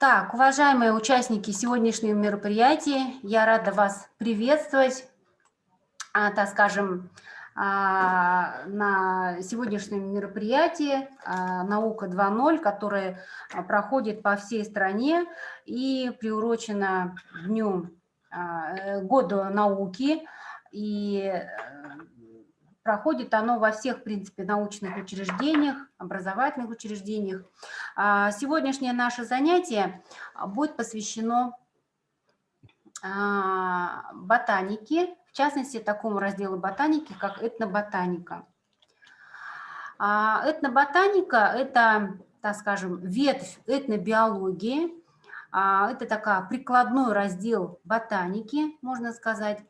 Так, уважаемые участники сегодняшнего мероприятия, я рада вас приветствовать, так скажем, на сегодняшнем мероприятии «Наука 2.0», которое проходит по всей стране и приурочено году науки. И проходит оно во всех, в принципе, научных учреждениях, образовательных учреждениях. Сегодняшнее наше занятие будет посвящено ботанике, в частности, такому разделу ботаники, как этноботаника. Этноботаника – это, так скажем, ветвь этнобиологии, это такой прикладной раздел ботаники, можно сказать.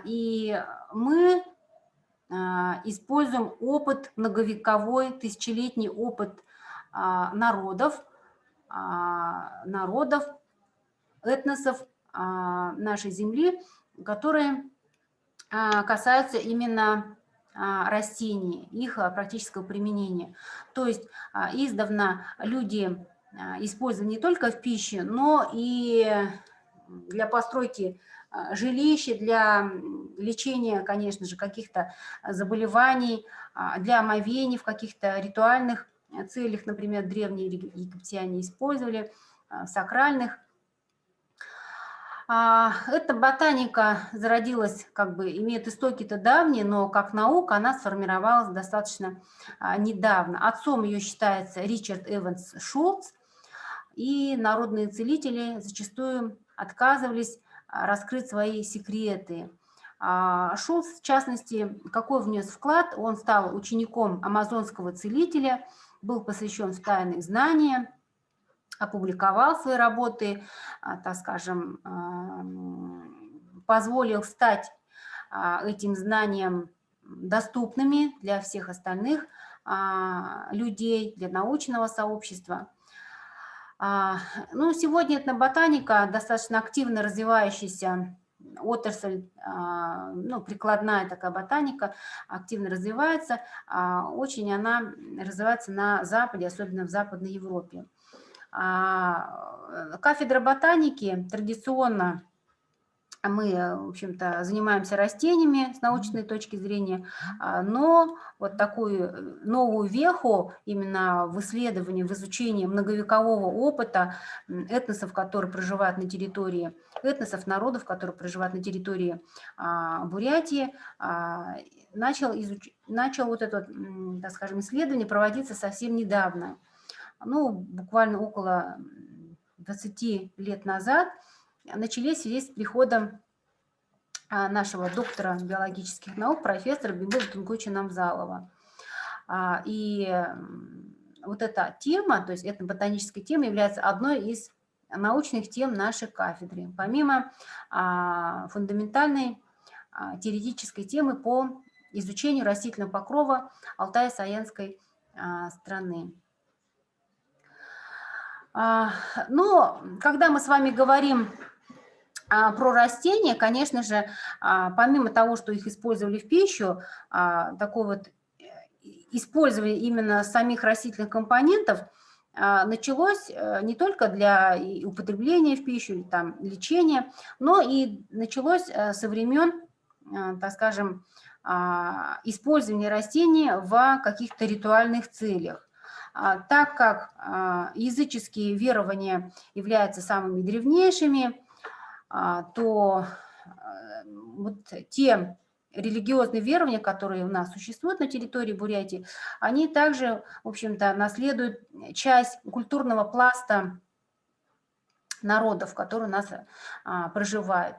И мы используем опыт многовековой, тысячелетний опыт народов, этносов нашей Земли, которые касаются именно растений, их практического применения. То есть издавна люди использовали не только в пищу, но и для постройки жилища, для лечения, конечно же, каких-то заболеваний, для омовений в каких-то ритуальных целях, например, древние египтяне использовали, сакральных. Эта ботаника зародилась, имеет истоки-то давние, но как наука она сформировалась достаточно недавно. Отцом ее считается Ричард Эванс Шулц, и народные целители зачастую отказывались раскрыть свои секреты. Шулц, в частности, какой внес вклад? Он стал учеником амазонского целителя, был посвящен в тайные знания, опубликовал свои работы, так скажем, позволил стать этим знаниям доступными для всех остальных людей, для научного сообщества. Сегодня этноботаника достаточно активно развивающаяся отрасль, прикладная такая ботаника, активно развивается. Очень она развивается на Западе, особенно в Западной Европе. Кафедра ботаники традиционно мы, в общем-то, занимаемся растениями с научной точки зрения, но вот такую новую веху именно в исследовании, в изучении многовекового опыта этносов, которые проживают на территории, народов, которые проживают на территории Бурятии, начал вот это, так скажем, исследование проводиться совсем недавно. Буквально около 20 лет назад начались в связи с приходом нашего доктора биологических наук, профессора Бибула Тунгуча Намзалова. И вот эта тема, то есть эта ботаническая тема, является одной из научных тем нашей кафедры. Помимо фундаментальной теоретической темы по изучению растительного покрова Алтай-Саянской страны. Но когда мы с вами говорим про растения, конечно же, помимо того, что их использовали в пищу, такое вот использование именно самих растительных компонентов началось не только для употребления в пищу, или там лечения, но и началось со времен, так скажем, использования растений в каких-то ритуальных целях. Так как языческие верования являются самыми древнейшими, то вот те религиозные верования, которые у нас существуют на территории Бурятии, они также, в общем-то, наследуют часть культурного пласта народов, которые у нас проживают.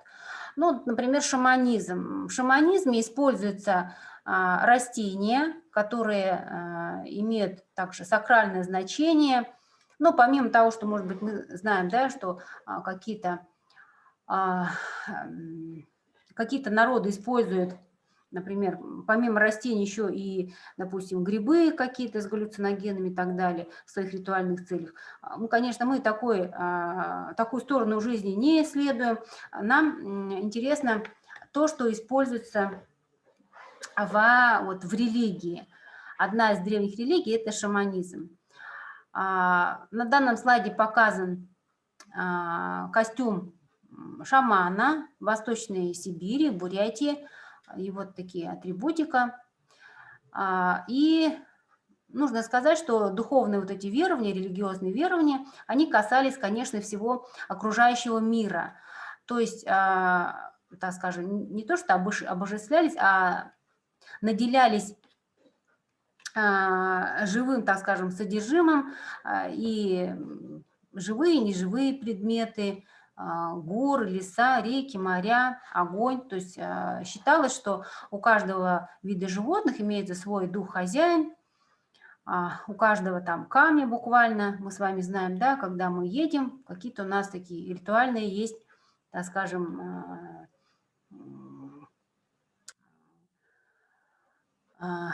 Например, шаманизм. В шаманизме используются растения, которые имеют также сакральное значение. Помимо того, что, может быть, мы знаем, да, что какие-то народы используют, например, помимо растений еще и, допустим, грибы какие-то с галлюциногенами и так далее в своих ритуальных целях. Конечно, мы такую сторону жизни не исследуем. Нам интересно то, что используется в религии. Одна из древних религий – это шаманизм. На данном слайде показан костюм шамана Восточной Сибири, Бурятии, и вот такие атрибутика. И нужно сказать, что духовные вот эти верования, религиозные верования, они касались, конечно, всего окружающего мира. То есть, так скажем, не то, что обожествлялись, а наделялись живым, так скажем, содержимым, и живые, неживые предметы, горы, леса, реки, моря, огонь. То есть считалось, что у каждого вида животных имеется свой дух-хозяин, у каждого там камня буквально, мы с вами знаем, да, когда мы едем, какие-то у нас такие ритуальные есть, так скажем,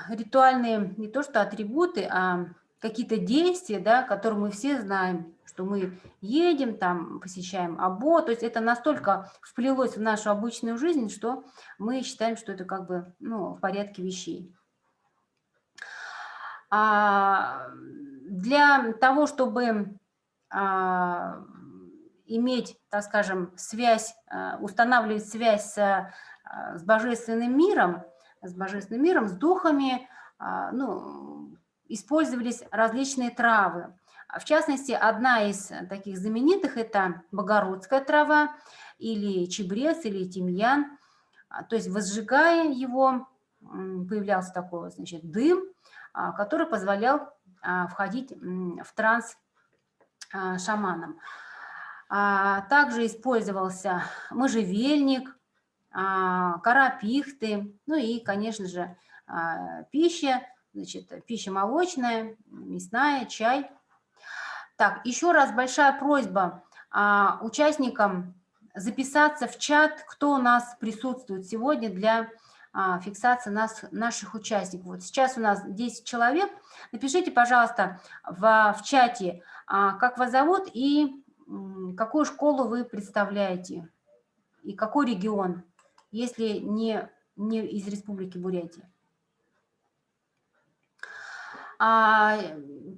ритуальные не то что атрибуты, а какие-то действия, да, которые мы все знаем, что мы едем, там, посещаем АБО, то есть это настолько вплелось в нашу обычную жизнь, что мы считаем, что это как бы, ну, в порядке вещей. Для того, чтобы иметь, так скажем, связь, устанавливать связь с божественным миром, с духами, ну, использовались различные травы. В частности, одна из таких знаменитых – это богородская трава, или чебрец, или тимьян. То есть, возжигая его, появлялся такой, значит, дым, который позволял входить в транс шаманам. Также использовался можжевельник, кора пихты, ну и, конечно же, пища, значит, пища молочная, мясная, чай. Так, еще раз большая просьба участникам записаться в чат, кто у нас присутствует сегодня для фиксации наших участников. Вот сейчас у нас 10 человек. Напишите, пожалуйста, в чате, как вас зовут и какую школу вы представляете, и какой регион, если не из Республики Бурятия.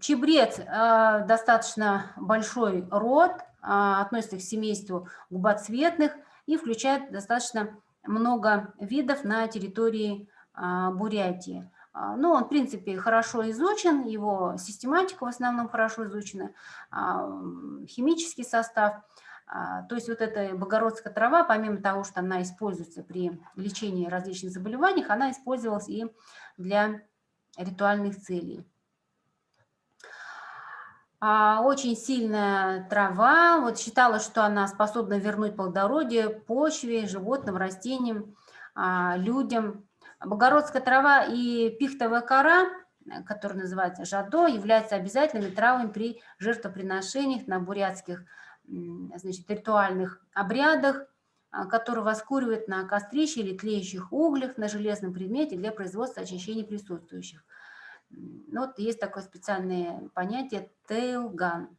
Чебрец достаточно большой род, относится к семейству губоцветных и включает достаточно много видов на территории Бурятии. Ну, он, в принципе, хорошо изучен, его систематика в основном хорошо изучена, химический состав. То есть вот эта богородская трава, помимо того, что она используется при лечении различных заболеваний, она использовалась и для ритуальных целей. Очень сильная трава, вот считалось, что она способна вернуть плодородие почве, животным, растениям, людям. Богородская трава и пихтовая кора, которая называется жадо, являются обязательными травами при жертвоприношениях на бурятских, значит, ритуальных обрядах, которые воскуривают на кострище или тлеющих углях на железном предмете для производства очищения присутствующих. Ну, вот есть такое специальное понятие тейлган.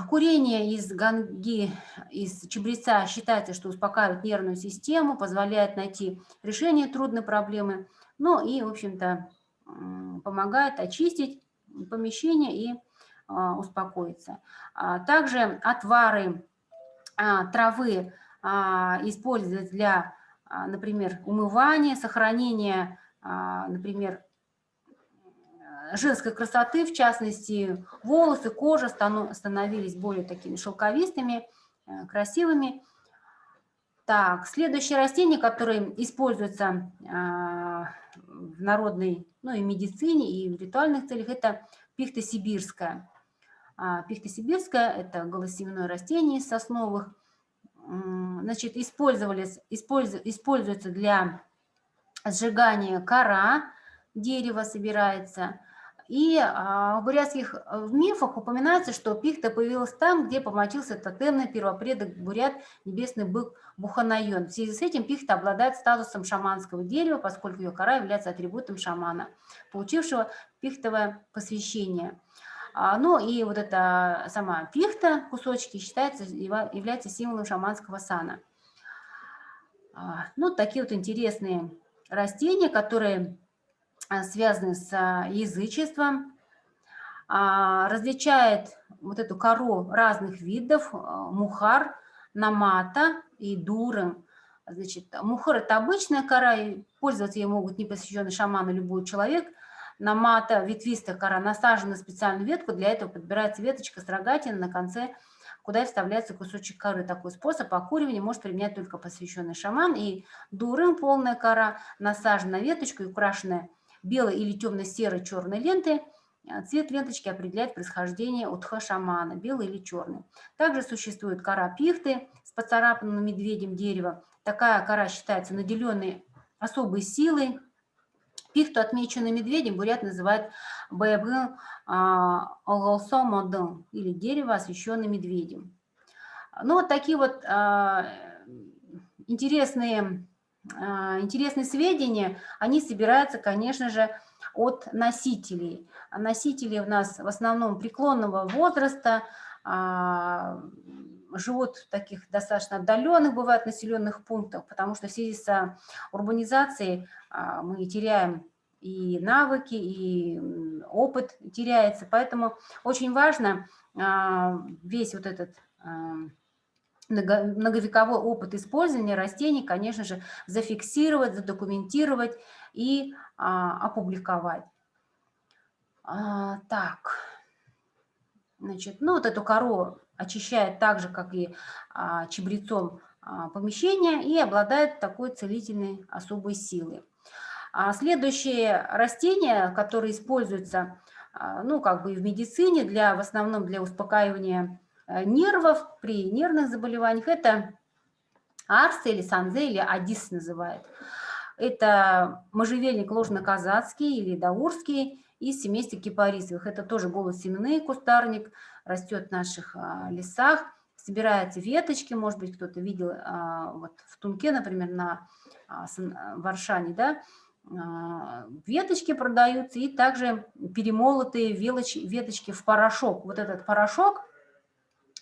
Курение из ганги, из чабреца считается, что успокаивает нервную систему, позволяет найти решение трудной проблемы, ну и, в общем-то, помогает очистить помещение и успокоиться. Также отвары травы используют для, например, умывания, сохранения, например, женской красоты, в частности, волосы, кожа становились более такими шелковистыми, красивыми. Так, следующее растение, которое используется в народной, ну и медицине, и в ритуальных целях, это пихта сибирская. Пихта сибирская – это голосеменное растение из сосновых. Значит, используется для сжигания кора дерева, собирается. И в бурятских мифах упоминается, что пихта появилась там, где помочился тотемный первопредок бурят, небесный бык Буханайон. В связи с этим пихта обладает статусом шаманского дерева, поскольку ее кора является атрибутом шамана, получившего пихтовое посвящение. Ну и вот эта сама пихта, кусочки, является символом шаманского сана. Ну, такие вот интересные растения, которые связаны с язычеством. различает вот эту кору разных видов: мухар, намата и дуры. Значит, мухар – это обычная кора, и пользоваться ей могут непосвященный шаман и любой человек. Намата – ветвистая кора, насажена на специальную ветку, для этого подбирается веточка с рогатиной на конце, куда и вставляется кусочек коры. Такой способ окуривания может применять только посвященный шаман. И дурым – полная кора, насажена на веточку и украшенная белой или темно-серой черной лентой. Цвет ленточки определяет происхождение утха шамана, белый или черный. Также существует кора пихты с поцарапанным медведем дерева. Такая кора считается наделенной особой силой. Пихту, отмеченную медведем, бурят называют бэбгэн оголсомодэн, или дерево, освещенное медведем. Ну, вот такие вот интересные сведения, они собираются, конечно же, от носителей. Носители у нас в основном преклонного возраста, живут в таких достаточно отдаленных, бывает, населенных пунктах, потому что в связи с урбанизацией мы теряем и навыки, и опыт теряется. Поэтому очень важно весь вот этот многовековой опыт использования растений, конечно же, зафиксировать, задокументировать и опубликовать. Так, значит, ну вот эту кору очищает так же, как и чабрецом помещение, и обладает такой целительной особой силой. Следующее растение, которое используется, ну, как бы и в медицине, в основном для успокаивания нервов при нервных заболеваниях, это арса или санзе, или адис называют. Это можжевельник ложноказацкий или даурский из семейства кипарисовых. Это тоже голосеменный кустарник, растет в наших лесах. Собираются веточки, может быть, кто-то видел вот в Тунке, например, в Аршане, да, веточки продаются, и также перемолотые веточки в порошок. Вот этот порошок,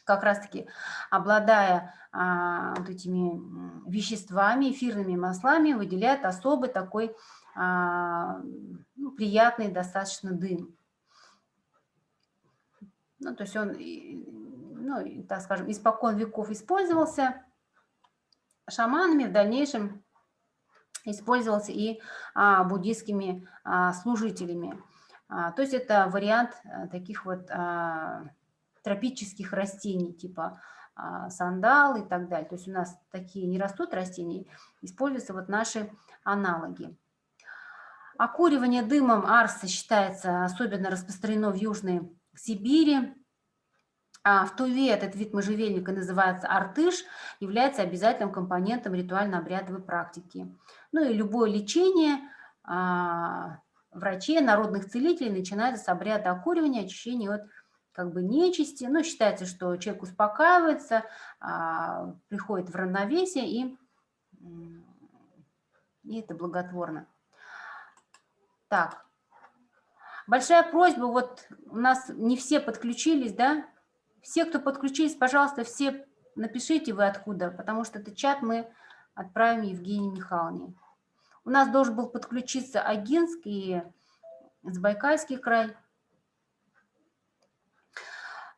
как раз-таки обладая вот этими веществами, эфирными маслами, выделяет особый такой приятный достаточно дым. Ну, то есть он, ну, так скажем, испокон веков использовался шаманами, в дальнейшем использовался и буддийскими служителями. То есть это вариант таких вот тропических растений, типа сандал и так далее. То есть у нас такие не растут растения, используются вот наши аналоги. Окуривание дымом арса считается особенно распространено в Южной Сибири. В Туве этот вид можжевельника называется артыш, является обязательным компонентом ритуально-обрядовой практики. Ну и любое лечение врачей, народных целителей начинается с обряда окуривания, очищения от как бы нечисти. Ну, считается, что человек успокаивается, приходит в равновесие, и это благотворно. Так, большая просьба, вот у нас не все подключились, да? Все, кто подключились, пожалуйста, все напишите, вы откуда, потому что этот чат мы отправим Евгении Михайловне. У нас должен был подключиться Агинск и Забайкальский край.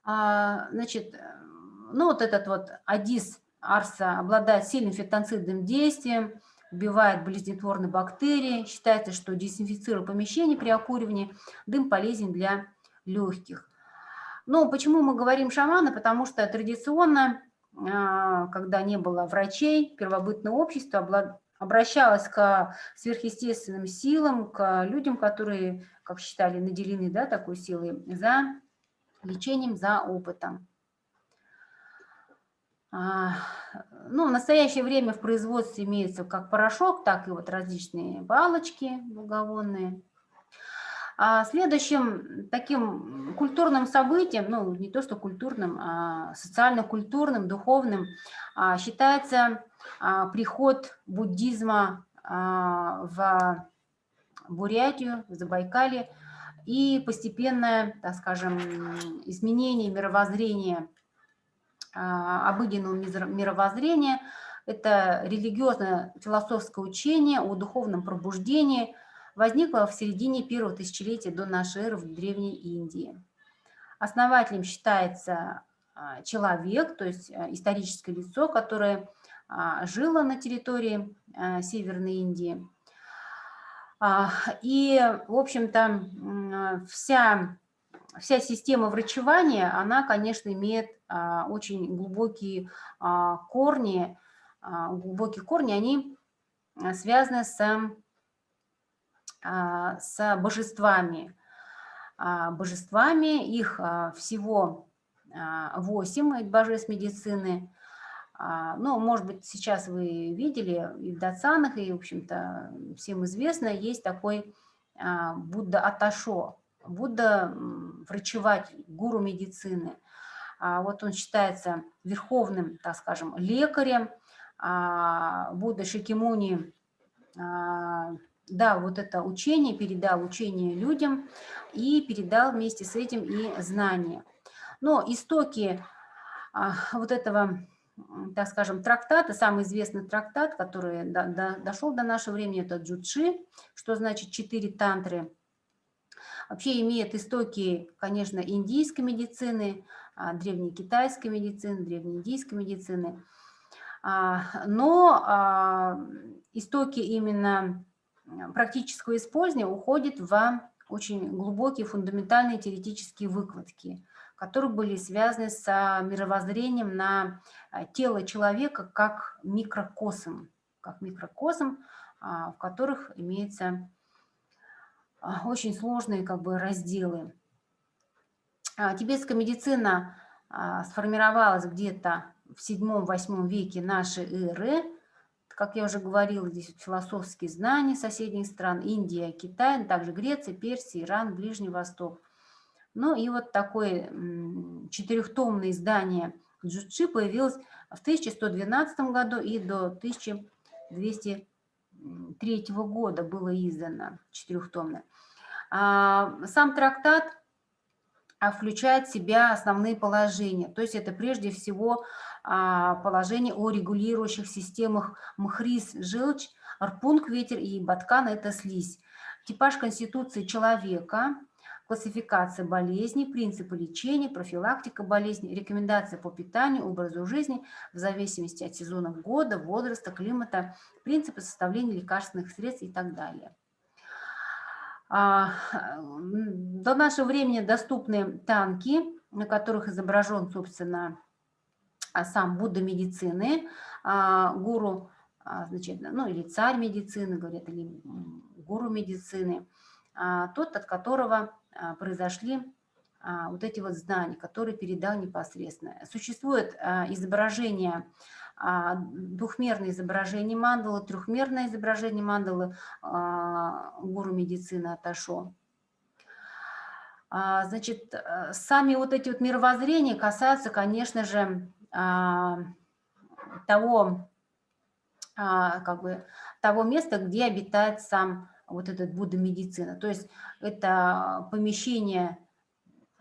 Значит, ну вот этот вот адис арса обладает сильным фитонцидным действием, убивает болезнетворные бактерии. Считается, что дезинфицируя помещение при окуривании, дым полезен для легких. Но почему мы говорим шаманы? Потому что традиционно, когда не было врачей, первобытное общество обращалось к сверхъестественным силам, к людям, которые, как считали, наделены, да, такой силой, за лечением, за опытом. Ну, в настоящее время в производстве имеется как порошок, так и вот различные палочки благовонные. Следующим таким культурным событием, ну, не то что культурным, а социально-культурным, духовным, считается приход буддизма в Бурятию, в Забайкалье, и постепенное, так скажем, изменение мировоззрения, обыденного мировоззрения. Это религиозно-философское учение о духовном пробуждении возникло в середине первого тысячелетия до нашей эры в Древней Индии. Основателем считается человек, то есть историческое лицо, которое жило на территории Северной Индии. И, в общем-то, вся система врачевания, она, конечно, имеет очень глубокие корни. Глубокие корни, они связаны с божествами. Божествами, их всего 8 божеств медицины. Ну, может быть, сейчас вы видели и в Датсанах, и, в общем-то, всем известно, есть такой Будда Аташо, Будда врачеватель, гуру медицины. Вот он считается верховным, так скажем, лекарем. Будда Шакьямуни дал вот это учение, передал учение людям и передал вместе с этим и знания. Но истоки вот этого, так скажем, трактата, самый известный трактат, который дошел до нашего времени, это Джучи, что значит 4 тантры. Вообще имеет истоки, конечно, индийской медицины, древнекитайской медицины, древнеиндийской медицины. Но истоки именно практического использования уходят в очень глубокие фундаментальные теоретические выкладки, которые были связаны с мировоззрением на тело человека как микрокосм, в которых имеются очень сложные разделы. Тибетская медицина сформировалась где-то в 7-8 веке нашей эры. Как я уже говорила, здесь философские знания соседних стран: Индия, Китай, также Греция, Персия, Иран, Ближний Восток. Ну и вот такое 4-томное издание Джучи появилось в 1112 году и до 1203 года было издано 4-томное. Сам трактат включает в себя основные положения. То есть это прежде всего положение о регулирующих системах МХРИС – желчь, РПУНК – ветер и БАТКАН – это слизь. Типаж конституции человека, классификация болезней, принципы лечения, профилактика болезней, рекомендации по питанию, образу жизни в зависимости от сезонов года, возраста, климата, принципы составления лекарственных средств и так далее. До нашего времени доступны танки, на которых изображен, собственно, сам Будда медицины, гуру, значит, ну или царь медицины, говорят, или гуру медицины, тот, от которого произошли вот эти вот знания, которые передал непосредственно. Существует изображение, двухмерное изображение мандалы, трехмерное изображение мандалы гуру медицины Аташо. Значит, сами вот эти вот мировоззрения касаются, конечно же, того места, где обитает сам вот этот Будда медицина. То есть это помещение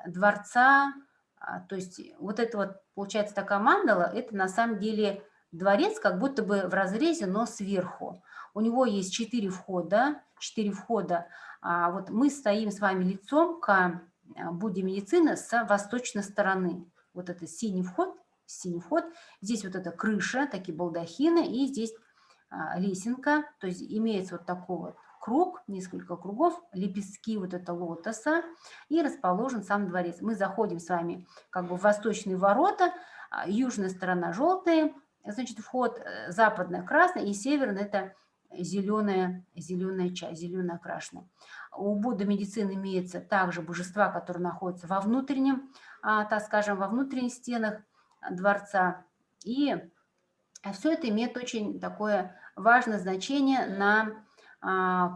дворца, то есть вот это вот, получается, такая мандала, это на самом деле дворец, как будто бы в разрезе, но сверху. У него есть 4 входа. Вот мы стоим с вами лицом к Будде медицины с восточной стороны. Вот это синий вход. Здесь вот эта крыша, такие балдахины, и здесь лесенка. То есть имеется вот такой вот круг, несколько кругов, лепестки вот это лотоса, и расположен сам дворец. Мы заходим с вами как бы в восточные ворота, южная сторона желтая, значит, вход, западная красная, и северная это зеленая часть, зеленая окрашенная. У Будды медицины имеется также божества, которые находятся во внутреннем, так скажем, во внутренних стенах дворца. И все это имеет очень такое важное значение на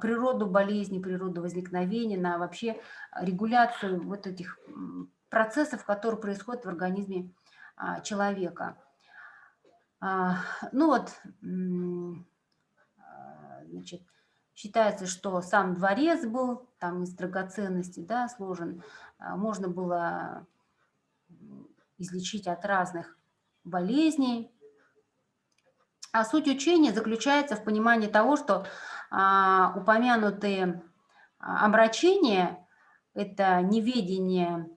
природу болезни, природу возникновения, на вообще регуляцию вот этих процессов, которые происходят в организме человека. Ну вот, значит, считается, что сам дворец был там из драгоценностей, да, сложен. Можно было излечить от разных болезней. А суть учения заключается в понимании того, что упомянутые омрачения – это неведение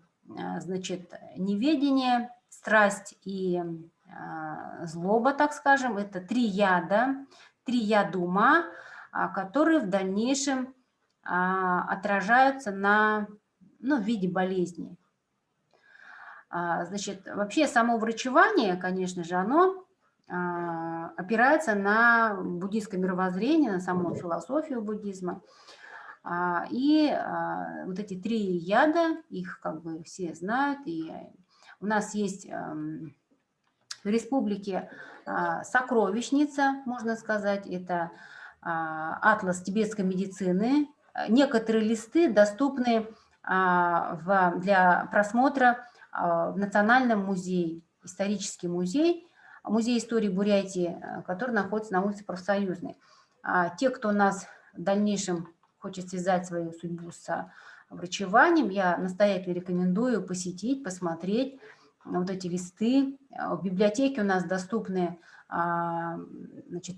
значит, неведение, страсть и злоба, так скажем, это три яда ума, которые в дальнейшем отражаются в виде болезни. Значит, вообще само врачевание, конечно же, оно опирается на буддийское мировоззрение, на саму философию буддизма. И вот эти три яда, их как бы все знают, и у нас есть в республике сокровищница, можно сказать, это атлас тибетской медицины. Некоторые листы доступны для просмотра в Национальном музее, исторический музей, музей истории Бурятии, который находится на улице Профсоюзной. Те, кто у нас в дальнейшем хочет связать свою судьбу с врачеванием, я настоятельно рекомендую посетить, посмотреть вот эти листы. В библиотеке у нас доступны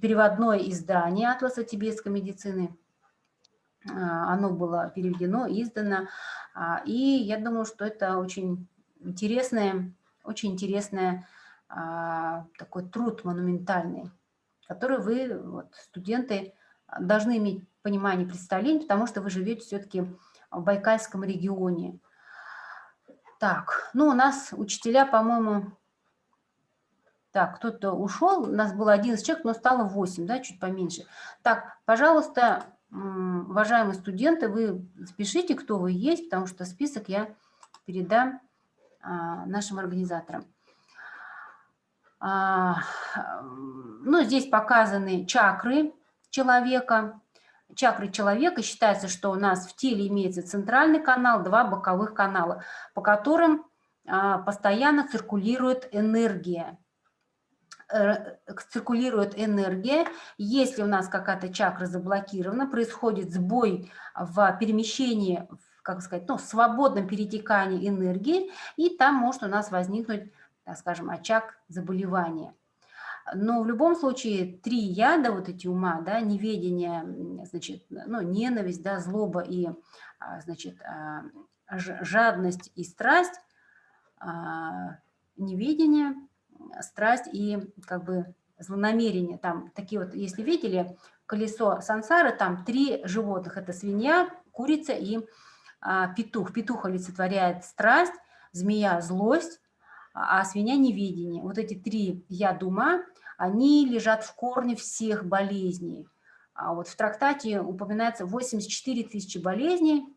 переводное издание атласа тибетской медицины. Оно было переведено, издано. И я думаю, что это очень интересный такой труд монументальный, который вы, студенты, должны иметь понимание, представление, потому что вы живете все-таки в Байкальском регионе. Так, у нас учителя, по-моему... Так, кто-то ушел, у нас было 11 человек, но стало 8, да, чуть поменьше. Так, пожалуйста, уважаемые студенты, вы спешите, кто вы есть, потому что список я передам нашим организаторам. Здесь показаны чакры человека. Чакры человека считается, что у нас в теле имеется центральный канал, 2 боковых канала, по которым постоянно циркулирует энергия. Если у нас какая-то чакра заблокирована, происходит сбой в перемещении, как сказать, в свободном перетекании энергии, и там может у нас возникнуть, так скажем, очаг заболевания. Но в любом случае 3 яда, вот эти ума, да, неведение, значит, ненависть, да, злоба и, значит, жадность и страсть, неведение, страсть и как бы злонамерение. Там такие вот, если видели, колесо сансары, там 3 животных. Это свинья, курица и петух. Петух олицетворяет страсть, змея – злость, а свинья – неведение. Вот эти 3 яда ума, они лежат в корне всех болезней. Вот в трактате упоминается 84 тысячи болезней.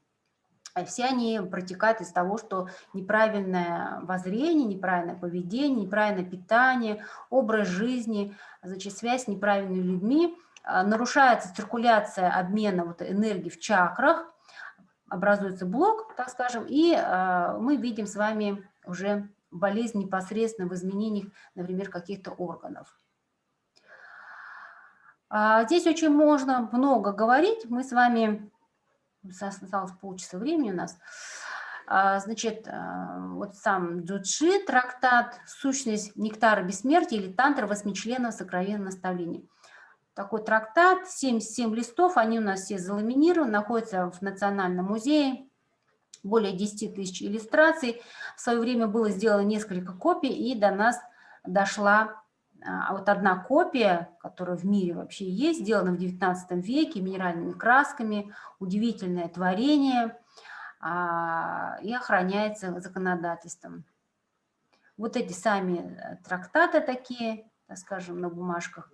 Все они протекают из того, что неправильное воззрение, неправильное поведение, неправильное питание, образ жизни, значит, связь с неправильными людьми, нарушается циркуляция обмена энергии в чакрах, образуется блок, так скажем, и мы видим с вами уже болезнь непосредственно в изменениях, например, каких-то органов. Здесь очень можно много говорить, мы с вами... Осталось полчаса времени у нас. Значит, вот сам Джучи, трактат «Сущность нектара бессмертия» или «Тантра восьмичленного сокровенного наставления». Такой трактат, 77 листов, они у нас все заламинированы, находятся в Национальном музее, более 10 тысяч иллюстраций. В свое время было сделано несколько копий, и до нас дошла вот одна копия, которая в мире вообще есть, сделана в 19 веке минеральными красками, удивительное творение, и охраняется законодательством. Вот эти сами трактаты такие, так скажем, на бумажках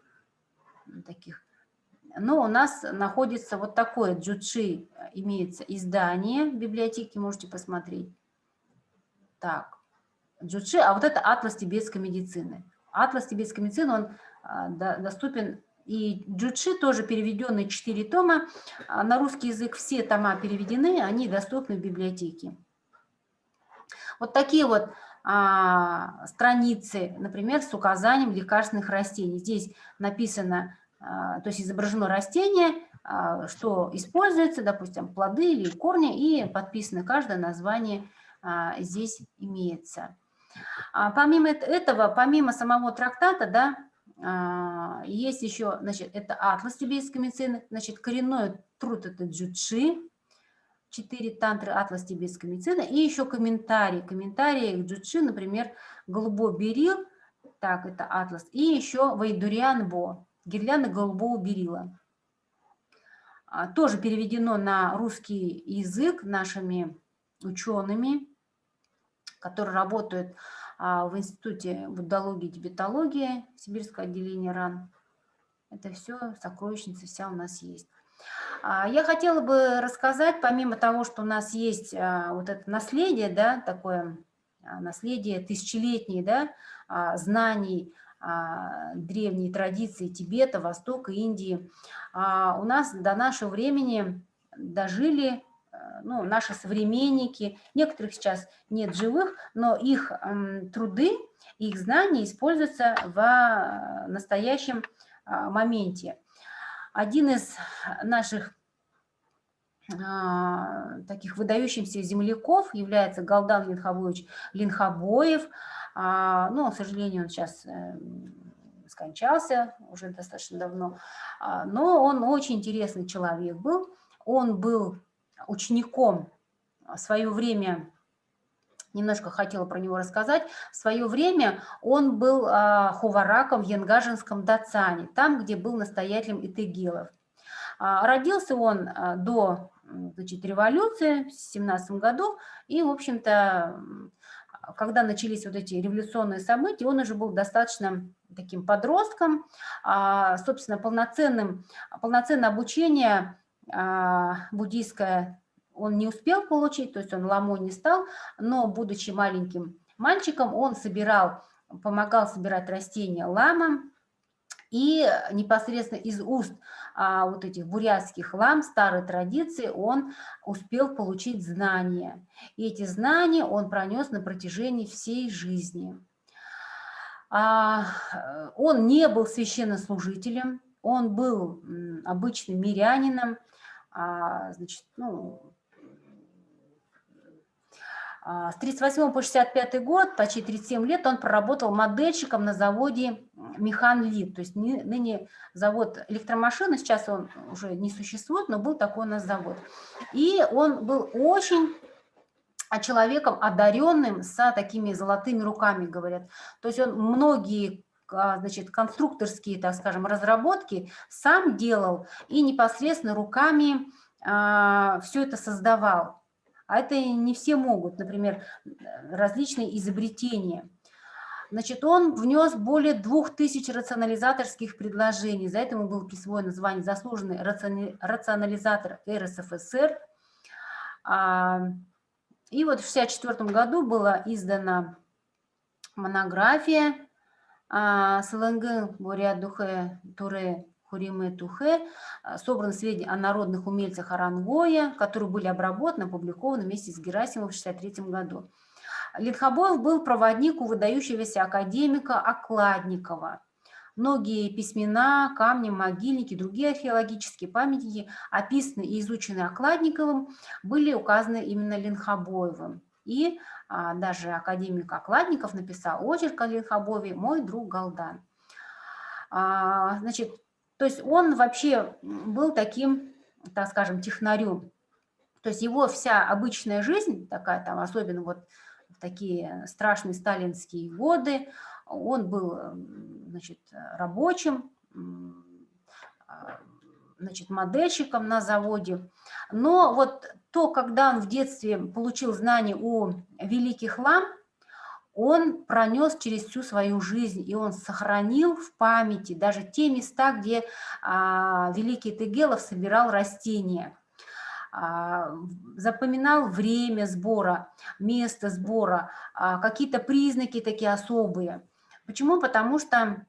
таких. Но у нас находится вот такое Джучи, имеется издание в библиотеке, можете посмотреть. Так, Джучи, а вот это атлас тибетской медицины. Атлас тибетской медицины, он доступен, и Джучи тоже переведенные 4 тома, на русский язык все тома переведены, они доступны в библиотеке. Вот такие вот страницы, например, с указанием лекарственных растений. Здесь написано, то есть изображено растение, что используется, допустим, плоды или корни, и подписано каждое название здесь имеется. Помимо этого, помимо самого трактата, да, есть еще, значит, это атлас тибетской медицины, значит, коренной труд – это Джучи, 4 тантры, атлас тибетской медицины, и еще комментарии. Комментарии к Джучи, например, голубой берил, так, это атлас, и еще Вайдуриан Бо, гирлянда голубого берила. Тоже переведено на русский язык нашими учеными, которые работают в Институте буддологии и тибетологии, Сибирское отделение РАН. Это все, сокровищница вся у нас есть. Я хотела бы рассказать, помимо того, что у нас есть вот это наследие, да, такое наследие тысячелетней, да, знаний, древней традиции Тибета, Востока, Индии, у нас до нашего времени дожили, ну, наши современники, некоторых сейчас нет живых, но их труды, их знания используются в настоящем моменте. Один из наших таких выдающихся земляков является Галдан Линхабоевич Линхабоев. Ну, к сожалению, он сейчас скончался уже достаточно давно, но он очень интересный человек был. Он был учеником в свое время, немножко хотела про него рассказать, в свое время он был хувараком в Янгажинском Дацане, там, где был настоятелем Итегелов. Родился он до, значит, революции в 17 году, и, в общем-то, когда начались вот эти революционные события, он уже был достаточно таким подростком, собственно, полноценное обучение буддийское он не успел получить, то есть он ламой не стал, но, будучи маленьким мальчиком, он помогал собирать растения ламам, и непосредственно из уст вот этих бурятских лам, старой традиции, он успел получить знания. И эти знания он пронес на протяжении всей жизни. Он не был священнослужителем, он был обычным мирянином, значит, ну, с 1938 по 1965 год, почти 37 лет, он проработал модельщиком на заводе Механлит, то есть ныне завод электромашины, сейчас он уже не существует, но был такой у нас завод. И он был очень человеком одаренным, с такими золотыми руками, говорят. То есть он многие, значит, конструкторские, так скажем, разработки сам делал и непосредственно руками все это создавал. А это не все могут, например, различные изобретения. Значит, он внес более 2000 рационализаторских предложений. За это ему было присвоено звание «Заслуженный рационализатор РСФСР». И вот в 1964 году была издана монография «Сылынгы Бурят Духе Туре Хуримы Тухе», собраны сведения о народных умельцах Орангоя, которые были обработаны, опубликованы вместе с Герасимовым в 1963 году. Линхабоев был проводник у выдающегося академика Окладникова. Многие письмена, камни, могильники, другие археологические памятники, описанные и изученные Окладниковым, были указаны именно Линхабоевым. И даже академик Окладников написал очерк о Линхабоеве «Мой друг Галдан». Значит, то есть он вообще был таким, так скажем, технарем. То есть его вся обычная жизнь, такая там, особенно вот в такие страшные сталинские годы, он был, значит, рабочим, значит, модельщиком на заводе. Но вот то, когда он в детстве получил знания о великих лам, он пронес через всю свою жизнь, и он сохранил в памяти даже те места, где великий Тегелов собирал растения, запоминал время сбора, место сбора, какие-то признаки такие особые. Почему? Потому что,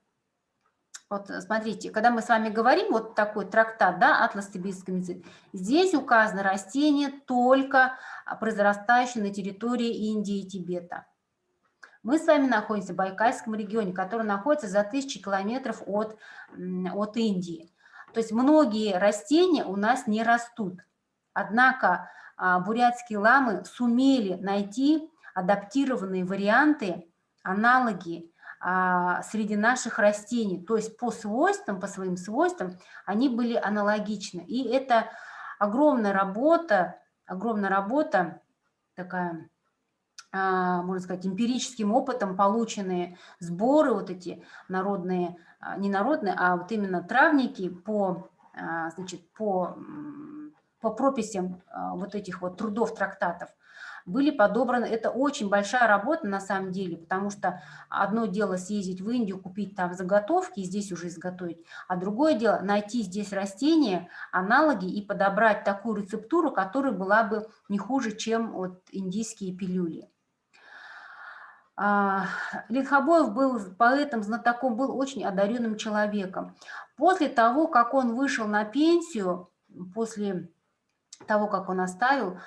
вот смотрите, когда мы с вами говорим, вот такой трактат, да, «Атлас тибетской медицины», здесь указаны растения, только произрастающие на территории Индии и Тибета. Мы с вами находимся в Байкальском регионе, который находится за 1000 километров от Индии. То есть многие растения у нас не растут. Однако бурятские ламы сумели найти адаптированные варианты, аналоги среди наших растений. То есть по свойствам, по своим свойствам они были аналогичны. И это огромная работа огромная работа, такая, можно сказать, эмпирическим опытом полученные сборы, вот эти народные, не народные, а вот именно травники значит, по прописям вот этих вот трудов, трактатов, были подобраны. Это очень большая работа на самом деле, потому что одно дело съездить в Индию, купить там заготовки и здесь уже изготовить, а другое дело найти здесь растения, аналоги и подобрать такую рецептуру, которая была бы не хуже, чем вот индийские пилюли. Линхобоев был поэтом, знатоком, был очень одаренным человеком. После того, как он вышел на пенсию, после того, как он оставил,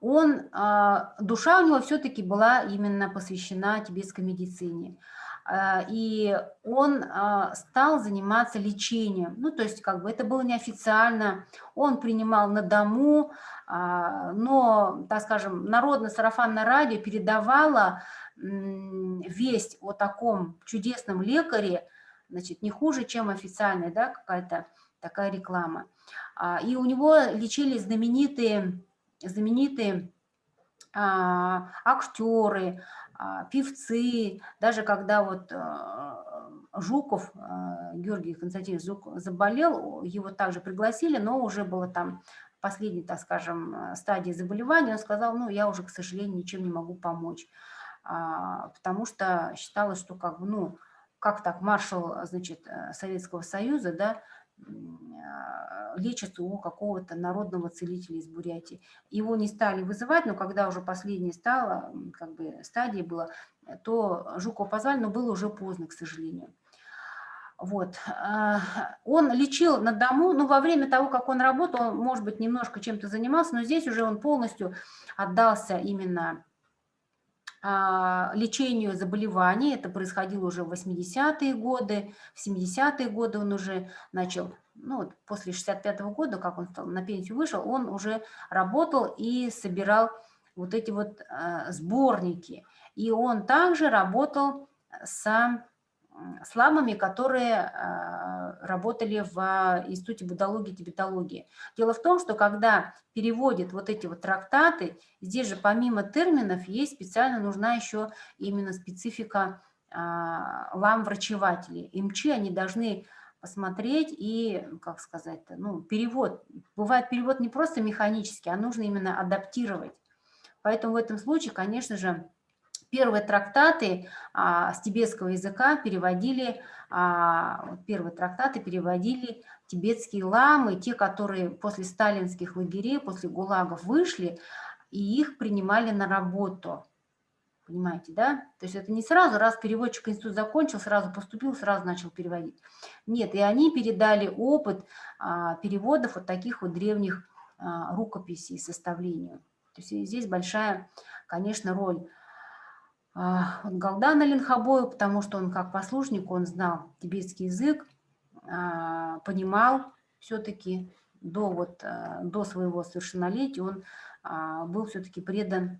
душа у него все-таки была именно посвящена тибетской медицине. И он стал заниматься лечением. Ну, то есть, как бы это было неофициально. Он принимал на дому, но, так скажем, народное сарафанное радио передавало весть о таком чудесном лекаре, значит, не хуже, чем официальная, да, какая-то такая реклама. И у него лечились знаменитые актеры, певцы, даже когда вот Жуков, Георгий Константинович Жуков заболел, его также пригласили, но уже было там последней, так скажем, стадии заболевания, он сказал, ну, я уже, к сожалению, ничем не могу помочь, потому что считалось, что как бы, ну, как так, маршал, значит, Советского Союза, да, лечится у какого-то народного целителя из Бурятии. Его не стали вызывать, но когда уже последняя стала, как бы стадия была, то Жукова позвали, но было уже поздно, к сожалению. Вот. Он лечил на дому, ну, во время того, как он работал, он, может быть, немножко чем-то занимался, но здесь уже он полностью отдался именно лечению заболеваний. Это происходило уже в 80-е годы, в 70-е годы он уже начал, ну, вот после 65-го года, как он стал, на пенсию вышел, он уже работал и собирал вот эти вот сборники. И он также работал с ламами, которые работали в Институте буддологии и тибетологии. Дело в том, что когда переводят вот эти вот трактаты, здесь же помимо терминов есть специально нужна еще именно специфика лам-врачевателей. МЧ они должны посмотреть и, как сказать, ну, перевод. Бывает перевод не просто механический, а нужно именно адаптировать. Поэтому в этом случае, конечно же, первые трактаты с тибетского языка переводили, тибетские ламы, те, которые после сталинских лагерей, после ГУЛАГов вышли, и их принимали на работу. Понимаете, да? То есть это не сразу, раз переводчик институт закончил, сразу поступил, сразу начал переводить. Нет, и они передали опыт переводов вот таких вот древних рукописей, составлению. То есть здесь большая, конечно, роль Галдана Линхобоева, потому что он как послушник, он знал тибетский язык, понимал все-таки до своего совершеннолетия, он был все-таки предан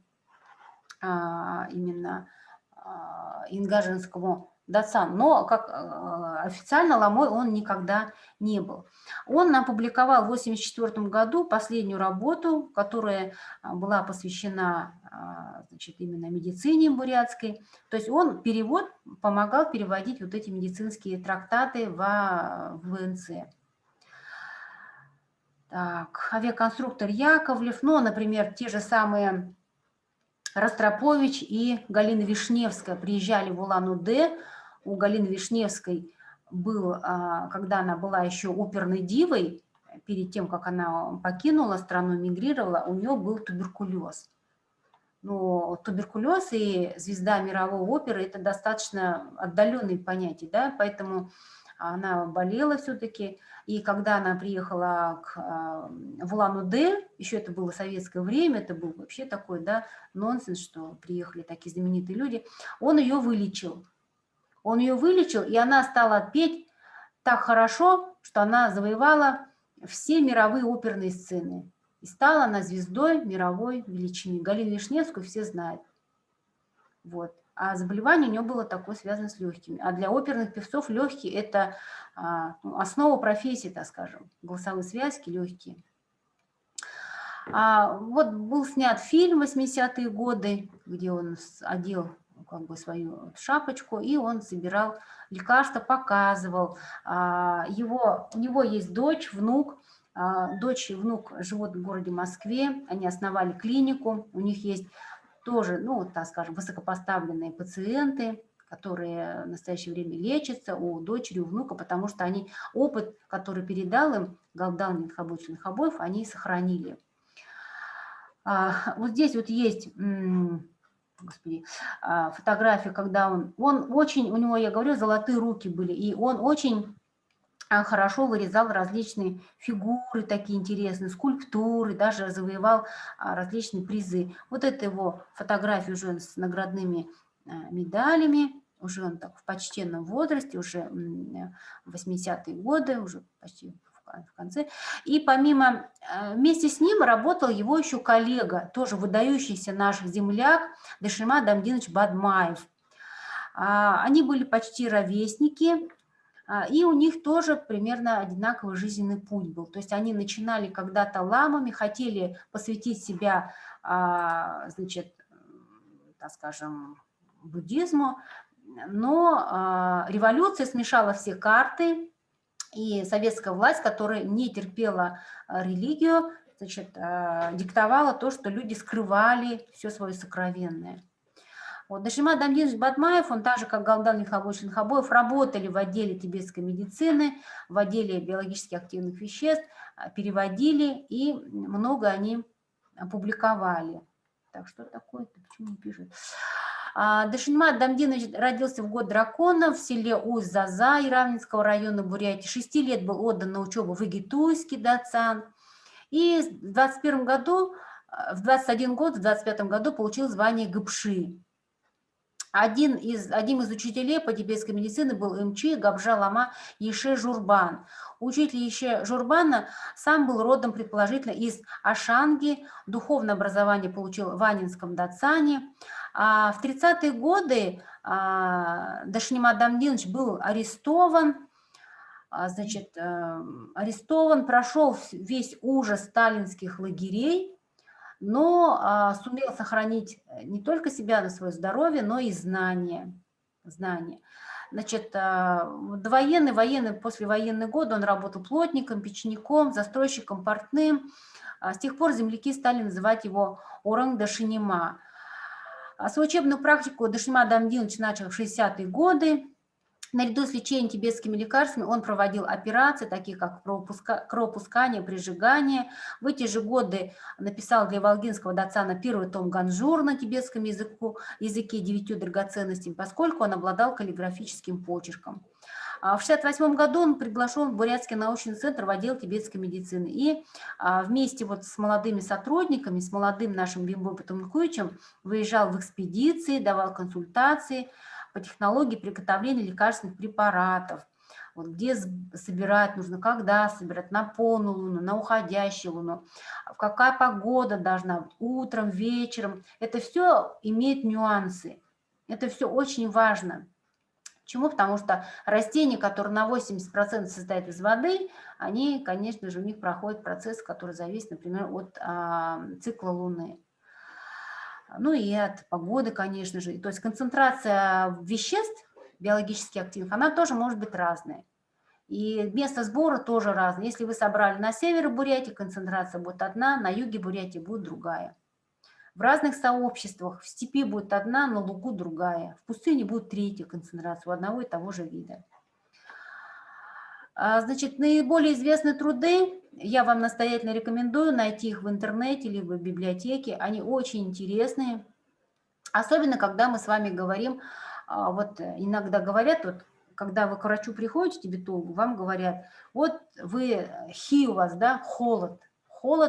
именно ингажинскому датсан, но как официально ламой он никогда не был. Он опубликовал в 1984 году последнюю работу, которая была посвящена, значит, именно медицине бурятской. То есть он помогал переводить вот эти медицинские трактаты в ВНЦ. Так, авиаконструктор Яковлев, ну, например, те же самые Ростропович и Галина Вишневская приезжали в Улан-Удэ. У Галины Вишневской был, когда она была еще оперной дивой, перед тем, как она покинула страну, мигрировала, у нее был туберкулез. Но туберкулез и звезда мировой оперы – это достаточно отдаленные понятия, да, поэтому она болела все-таки. И когда она приехала в Улан-Удэ, еще это было советское время, это был вообще такой, да, нонсенс, что приехали такие знаменитые люди, он ее вылечил. Он ее вылечил, и она стала петь так хорошо, что она завоевала все мировые оперные сцены. И стала она звездой мировой величины. Галину Вишневскую все знают. Вот. А заболевание у нее было такое, связано с легкими. А для оперных певцов легкие – это основа профессии, так скажем. Голосовые связки, легкие. Вот был снят фильм 80-е годы, где он одел как бы свою шапочку, и он собирал лекарства, показывал. У него есть дочь, внук. Дочь и внук живут в городе Москве, они основали клинику, у них есть тоже, ну, так скажем, высокопоставленные пациенты, которые в настоящее время лечатся у дочери, у внука, потому что они опыт, который передал им Галдан Хабоев, они сохранили. Вот здесь вот есть, господи, фотография, когда он очень, у него, я говорю, золотые руки были, и он очень хорошо вырезал различные фигуры такие интересные, скульптуры, даже завоевал различные призы. Вот это его фотография уже с наградными медалями, уже он так в почтенном возрасте, уже 80-е годы, уже почти в конце. И помимо, вместе с ним работал его еще коллега, тоже выдающийся наш земляк Дашима Дамдинович Бадмаев. Они были почти ровесники, и у них тоже примерно одинаковый жизненный путь был. То есть они начинали когда-то ламами, хотели посвятить себя, значит, так скажем, буддизму, но революция смешала все карты, и советская власть, которая не терпела религию, значит, диктовала то, что люди скрывали все свое сокровенное. Вот. Дашима Дамдинович Батмаев, он так же, как Галдан Михабович Хабоев, работали в отделе тибетской медицины, в отделе биологически активных веществ, переводили, и много они публиковали. Так, что такое-то? Почему не пишут? Дашима Дамдинович родился в год дракона в селе Усть-Заза Иравнинского района Бурятии. 6 лет был отдан на учебу в Игитуйский дацан. И в 21 году, в 21 год, в 25 году получил звание Гыпши. Одним из учителей по тибетской медицине был МЧ Габжа Лама Еше Журбан. Учитель Еше Журбана сам был родом, предположительно, из Ашанги, духовное образование получил в Анинском дацане. В 30-е годы Дашима Дамдинович был арестован, прошел весь ужас сталинских лагерей, но сумел сохранить не только себя, но свое здоровье, но и знания. Значит, военный, послевоенный год он работал плотником, печником, застройщиком, портным. С тех пор земляки стали называть его Оранг Дашинима. Свою учебную практику Дашима Дамдинович начал в 60-е годы. Наряду с лечением тибетскими лекарствами он проводил операции, такие как кровопускание, прижигание. В эти же годы написал для Волгинского дацана первый том Ганжур на тибетском языке 9 драгоценностями, поскольку он обладал каллиграфическим почерком. В 1968 году он приглашен в Бурятский научный центр в отдел тибетской медицины. И вместе вот с молодыми сотрудниками, с молодым нашим Бимбой Патункуичем выезжал в экспедиции, давал консультации по технологии приготовления лекарственных препаратов. Вот где собирать нужно, когда собирать, на полную луну, на уходящую луну, какая погода должна быть, утром, вечером. Это все имеет нюансы. Это все очень важно. Почему? Потому что растения, которые на 80% состоят из воды, они, конечно же, у них проходит процесс, который зависит, например, от цикла Луны. Ну и от погоды, конечно же. То есть концентрация веществ биологически активных, она тоже может быть разная. И место сбора тоже разное. Если вы собрали на севере Бурятии, концентрация будет одна, на юге Бурятии будет другая. В разных сообществах в степи будет одна, на лугу другая. В пустыне будет третья концентрация у одного и того же вида. Значит, наиболее известные труды я вам настоятельно рекомендую найти их в интернете либо в библиотеке. Они очень интересные. Особенно, когда мы с вами говорим, вот иногда говорят, вот, когда вы к врачу приходите, тибетологу, вам говорят, вот вы, у вас, да, холод,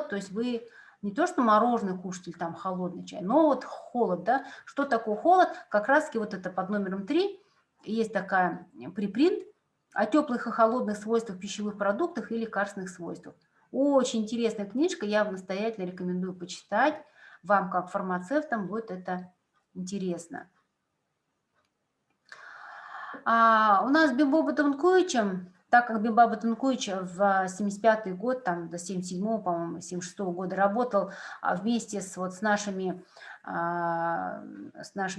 то есть вы не то, что мороженое кушаете или там холодный чай, но вот холод, да, что такое холод, как раз-таки вот это под номером 3 есть такая припринт о теплых и холодных свойствах пищевых продуктов и лекарственных свойствах. Очень интересная книжка, я вам настоятельно рекомендую почитать, вам как фармацевтам будет это интересно. У нас с Бимбой Патункуичем так как Бимбаба Тункуич в 75-й год, там до 77-го, по-моему, 76-го года работал вместе с нашими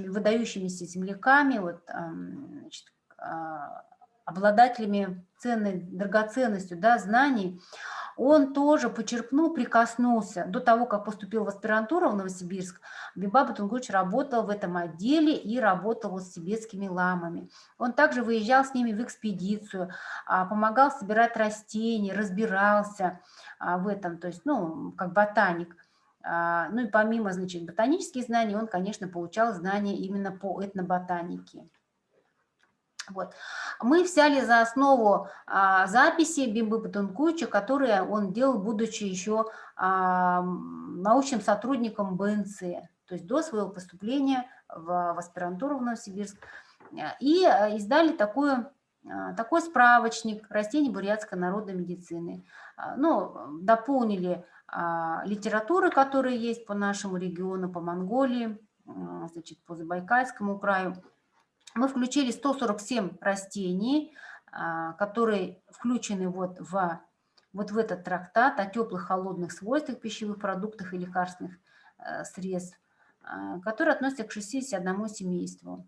выдающимися земляками, значит, обладателями ценной драгоценностью, да, знаний, он тоже почерпнул, прикоснулся. До того, как поступил в аспирантуру в Новосибирск, Бимбаба Тунгуч работал в этом отделе и работал с тибетскими ламами. Он также выезжал с ними в экспедицию, помогал собирать растения, разбирался в этом, то есть, ну, как ботаник. Ну и помимо, значит, ботанических знаний, он, конечно, получал знания именно по этноботанике. Вот. Мы взяли за основу записи Бимбаба Тунгуча, которые он делал, будучи еще научным сотрудником БНЦ, то есть до своего поступления в аспирантуру в Новосибирск. И издали такой справочник растений бурятской народной медицины. Ну, дополнили литературы, которые есть по нашему региону, по Монголии, значит, по Забайкальскому краю. Мы включили 147 растений, которые включены вот в этот трактат о теплых, холодных свойствах пищевых продуктов и лекарственных средств, которые относятся к 61 семейству.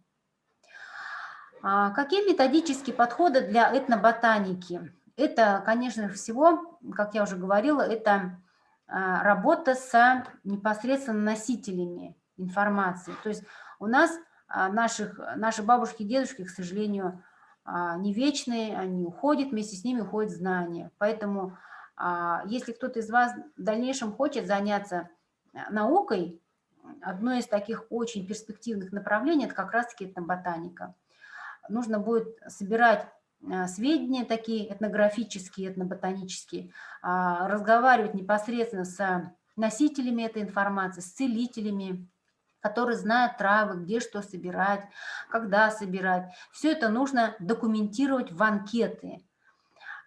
Какие методические подходы для этноботаники? Это, конечно всего, как я уже говорила, это работа с непосредственно носителями информации. То есть у нас наши бабушки и дедушки, к сожалению, не вечные, они уходят, вместе с ними уходят знания. Поэтому, если кто-то из вас в дальнейшем хочет заняться наукой, одно из таких очень перспективных направлений – это как раз-таки этноботаника. Нужно будет собирать сведения такие этнографические, этноботанические, разговаривать непосредственно с носителями этой информации, с целителями, которые знают травы, где что собирать, когда собирать. Все это нужно документировать в анкеты.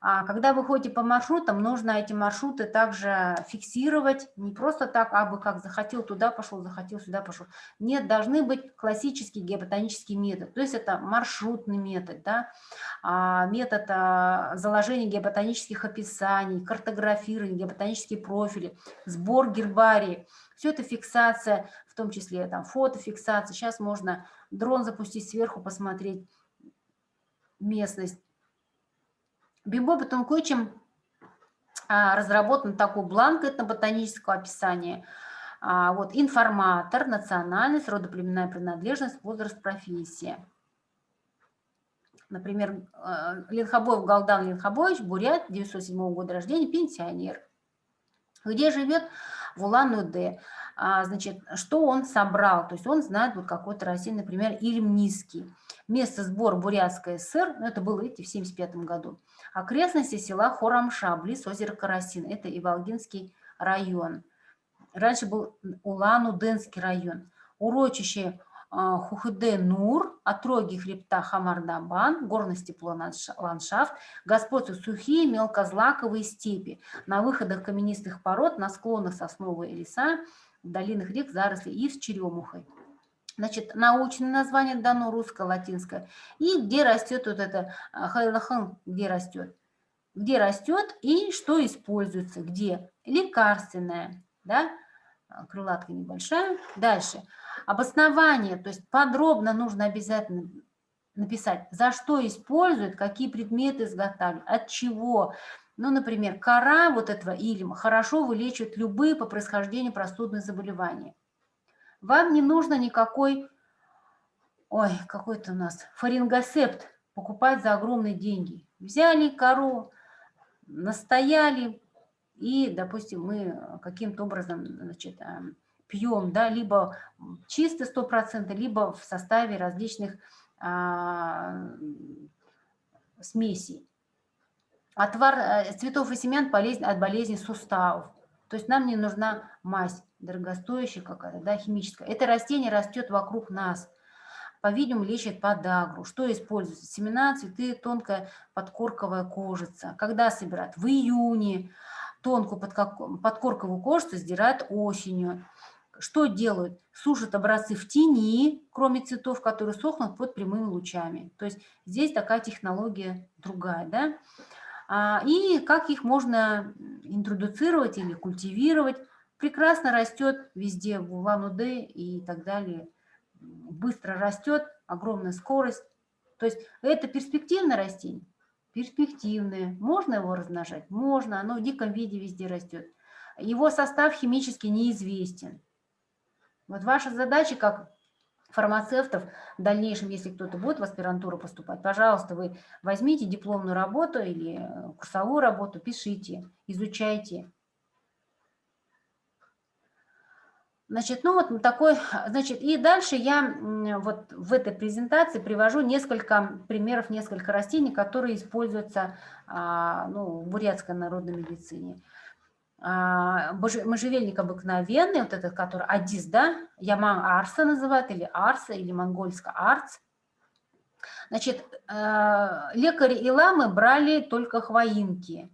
Когда вы ходите по маршрутам, нужно эти маршруты также фиксировать, не просто так, абы как захотел туда пошел, захотел сюда пошел. Нет, должны быть классический геоботанический метод, то есть это маршрутный метод, да? Метод заложения геоботанических описаний, картографирования, геоботанические профили, сбор гербарий. Все это фиксация, в том числе там, фотофиксация. Сейчас можно дрон запустить сверху, посмотреть местность. Бимбаба Тунгучем разработан такой бланк этноботанического описания. Вот, информатор, национальность, родоплеменная принадлежность, возраст, профессия. Например, Ленхобоев Галдан Ленхобоевич, бурят, 907 года рождения, пенсионер. Где живет? В Улан-Удэ. Значит, что он собрал? То есть он знает вот какой-то растение, например, Илем Низкий. Место сбора Бурятская ССР, ну, это было, видите, в 1975 году. Окрестности села Хорамша, близ озера Карасин, это Иволгинский район. Раньше был Улан-Удэнский район. Урочище Хухыдэ-Нур, отроги хребта Хамардабан, горно-степло ландшафт, господствуют сухие мелкозлаковые степи, на выходах каменистых пород, на склонах сосновые леса, в долинах рек заросли ив с черемухой. Значит, научное название дано, русское, латинское. И где растет вот это хайлахан, где растет и что используется, где лекарственное, да, крылатка небольшая. Дальше. Обоснование, то есть подробно нужно обязательно написать, за что используют, какие предметы изготавливают, от чего. Ну, например, кора вот этого илима хорошо вылечивает любые по происхождению простудные заболевания. Вам не нужно никакой, какой-то у нас фарингосепт покупать за огромные деньги. Взяли кору, настояли, и, допустим, мы каким-то образом, значит, пьем, да, либо чисто 100%, либо в составе различных смесей. Отвар цветов и семян полезен от болезни суставов. То есть нам не нужна мазь дорогостоящая какая-то, да, химическая. Это растение растет вокруг нас. По-видимому, лечит подагру. Что используется? Семена, цветы, тонкая подкорковая кожица. Когда собирают? В июне. Тонкую подкорковую кожицу сдирают осенью. что делают? Сушат образцы в тени, кроме цветов, которые сохнут под прямыми лучами. То есть здесь такая технология другая, да? И как их можно интродуцировать или культивировать. Прекрасно растет везде, в Улан-Удэ и так далее. Быстро растет, огромная скорость. То есть это перспективное растение? Перспективное. Можно его размножать? Можно. Оно в диком виде везде растет. Его состав химически неизвестен. Вот ваша задача как фармацевтов в дальнейшем, если кто-то будет в аспирантуру поступать, пожалуйста, вы возьмите дипломную работу или курсовую работу, пишите, изучайте. Значит, ну вот такой, значит, и дальше я вот в этой презентации привожу несколько примеров, несколько растений, которые используются ну, в бурятской народной медицине. Можжевельник обыкновенный, вот этот, который адис, да, яман арса называют, или арса, или монгольско арц. Значит, лекари и ламы брали только хвоинки.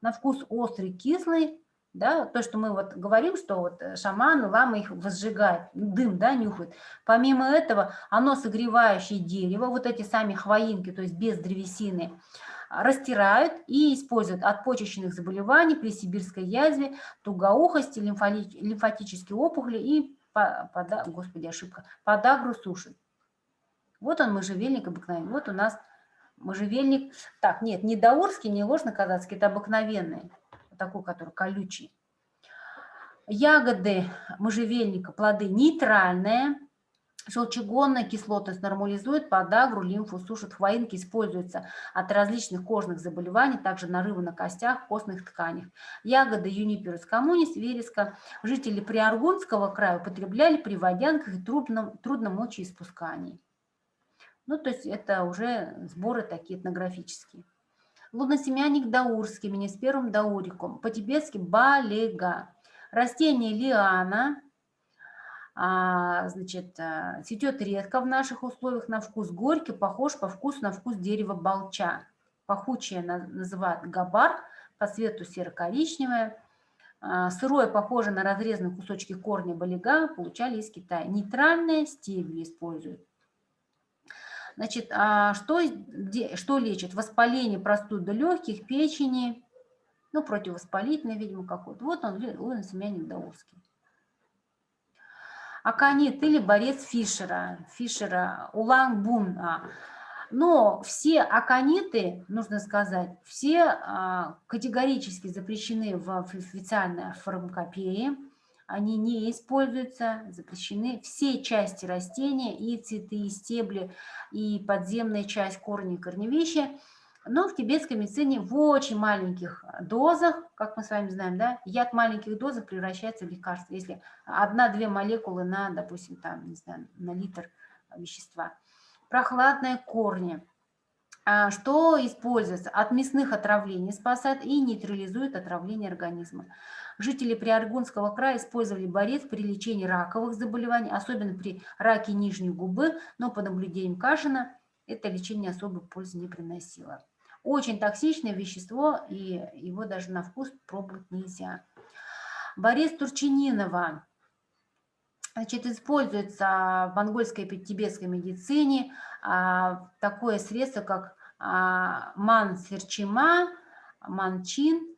На вкус острый, кислый, да, то, что мы вот говорим, что вот шаманы, ламы их возжигают, дым, да, нюхают. Помимо этого, оно согревающее дерево, вот эти сами хвоинки, то есть без древесины, растирают и используют от почечных заболеваний при сибирской язве, тугоухости, лимфатические опухоли и, господи, ошибка, подагру суши. Вот он, можжевельник обыкновенный. Вот у нас можжевельник. Так, нет, не даурский, не ложно-казацкий, это обыкновенный, такой, который колючий. Ягоды можжевельника, плоды нейтральные. Желчегонная кислотность нормализует подагру, лимфу сушит. Хвоинки используются от различных кожных заболеваний, также нарывы на костях, костных тканях. Ягоды юниперус коммунис, вереска. Жители Приаргунского края употребляли при водянках и трудном мочеиспускании. Ну, то есть это уже сборы такие этнографические. Луносемянник даурский, минисперум даурикум, по-тибетски балега. Растение лиана, значит, цветет редко в наших условиях, на вкус горький, похож по вкусу на вкус дерева балча. Пахучее называют габар, по цвету серо-коричневое. Сырое, похоже на разрезанные кусочки корня балега, получали из Китая. Нейтральные стебли используют. Значит, что лечит? Воспаление, простуды легких, печени, ну, противовоспалительное, видимо, какой-то. Вот он, луносемянник даурский. Аконит или борец Фишера, улан-бун. Но все акониты, нужно сказать, все категорически запрещены в официальной фармакопее. Они не используются, запрещены все части растения, и цветы, и стебли, и подземная часть корня и корневища. Но в тибетской медицине в очень маленьких дозах, как мы с вами знаем, да, яд в маленьких дозах превращается в лекарство, если 1-2 молекулы на, допустим, там, не знаю, на литр вещества. Прохладные корни. Что используется? От мясных отравлений спасает и нейтрализует отравление организма. Жители Приаргунского края использовали борец при лечении раковых заболеваний, особенно при раке нижней губы, но по наблюдениям Кашина это лечение особой пользы не приносило. Очень токсичное вещество, и его даже на вкус пробовать нельзя. Борец турчининова, значит, используется в монгольской и тибетской медицине такое средство, как мансерчима, манчин.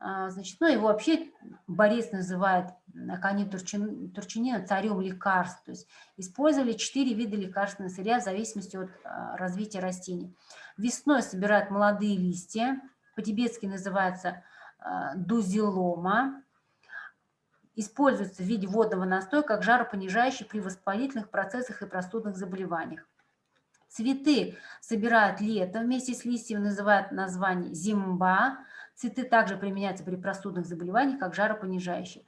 Значит, ну, его вообще борец называет аконит турчинина царем лекарств. То есть использовали 4 вида лекарственного сырья в зависимости от развития растений. Весной собирают молодые листья, по-тибетски называется дузилома. Используется в виде водного настоя как жаропонижающий при воспалительных процессах и простудных заболеваниях. Цветы собирают летом вместе с листьями, называют название зимба. Цветы также применяются при простудных заболеваниях как жаропонижающие.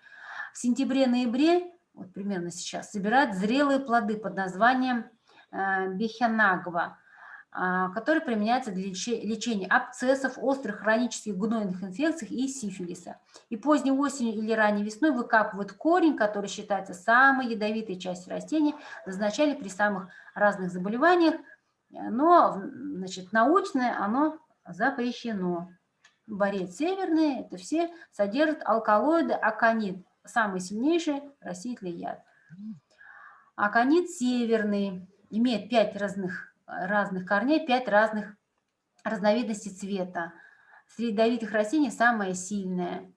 В сентябре-ноябре, вот примерно сейчас, собирают зрелые плоды под названием бехенагва, которые применяются для лечения абсцессов, острых хронических гнойных инфекций и сифилиса. И поздней осенью или ранней весной выкапывают корень, который считается самой ядовитой частью растения, назначали при самых разных заболеваниях, но, значит, научное оно запрещено. Борец северный, это все содержат алкалоиды аконит. самый сильнейший растительный яд. Аконит северный имеет 5 разных корней, 5 разных разновидностей цвета. Среди ядовитых растений самое сильное.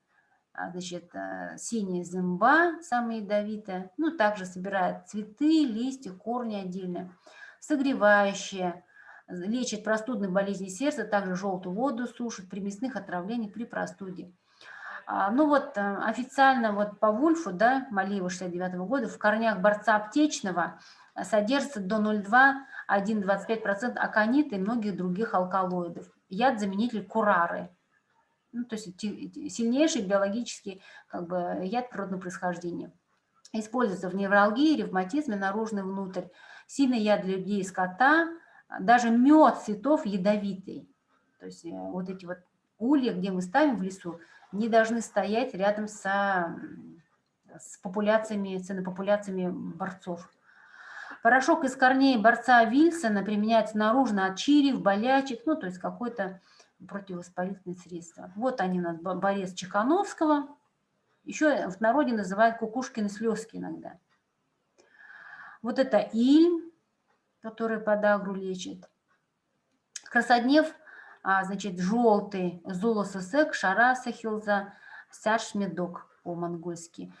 Значит, синяя зымба, самая ядовитая. Ну, также собирает цветы, листья, корни отдельно. Согревающая, лечит простудные болезни сердца, также желтую воду сушит при мясных отравлениях, при простуде. Ну вот официально вот по Вульфу, да, Малиева 69 года, в корнях борца аптечного содержится до 0,2–1,25% аконита и многих других алкалоидов. Яд-заменитель курары. Ну, то есть сильнейший биологический как бы, яд природного происхождения. Используется в невралгии, ревматизме, наружный, внутрь. Сильный яд для людей и скота. Даже мед цветов ядовитый. То есть вот эти вот улья, где мы ставим в лесу, не должны стоять рядом с ценопопуляциями борцов. Порошок из корней борца Вильсона применяется наружно от чирьев, болячек, ну, то есть какое-то противовоспалительное средство. Вот они у нас, борец Чехановского. Еще в народе называют кукушкины слезки иногда. Вот это иль, который подагру лечит. Красоднев, значит, желтый, золососек, шараса хилза, сяшмедок по-монгольски.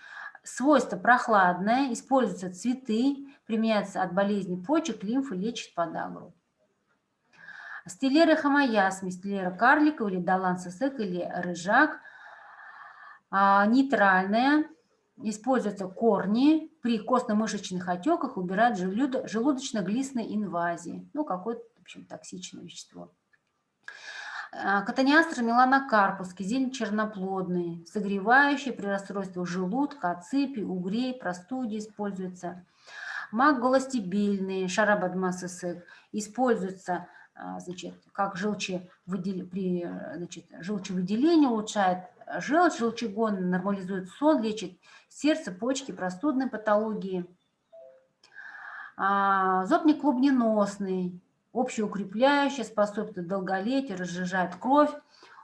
Свойство прохладное, используются цветы, применяется от болезней почек, лимфы, лечит подагру. Стеллера хамаясми, стеллера карликова или далансосек или рыжак. Нейтральная, используются корни, при костно-мышечных отеках убирают желудочно-глистной инвазии. Ну, какое-то, в общем, токсичное вещество. Катаниастер меланокарпус, кизиль черноплодный, согревающий при расстройствах желудка, аципи, угрей, простуде используется. Мак голостебельный, шарабадмасысек, используется, значит, как желчевыделение улучшает желчь, желчегон, нормализует сон, лечит сердце, почки, простудные патологии. Зобник клубненосный, общеукрепляющий, способствует долголетию, разжижает кровь,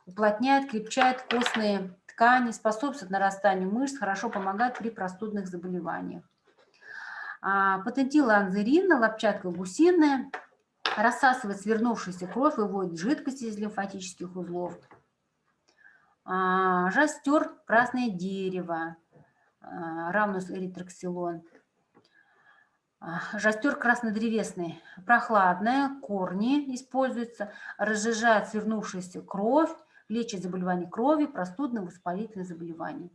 уплотняет, крепчает костные ткани, способствует нарастанию мышц, хорошо помогает при простудных заболеваниях. Патентилоанзерина, лопчатка гусиная, рассасывает свернувшуюся кровь, выводит жидкости из лимфатических узлов. Жастер, красное дерево, равнус эритроксилон. Жастер краснодревесный, прохладная, корни используются, разжижает свернувшуюся кровь, лечит заболевания крови, простудные, воспалительные заболевания.